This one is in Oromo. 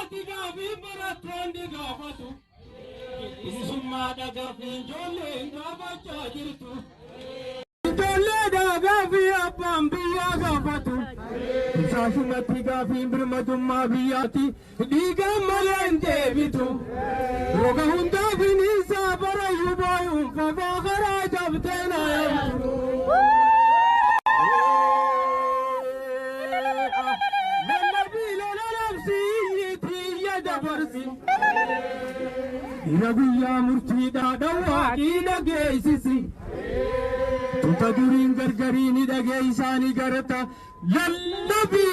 Gaafi barattoonni gaafatu bilisummaadha gaafiin ijoolleen gaafachaa jirtu. Ijoolleedha gaafi abbaan biyyaa gaafatu isaasumatti gaafiin birmadummaa biyyaati dhiigaan malee hin deebitu. Roga hundaaf hiniisaa barayyuu booyuun fafaa karaa cabtee na yaamtu. Ina guyyaa murtiidhaa dhawwaaqii dhageessisi tuuta duriin gargariin dhageessaanii garata lallabii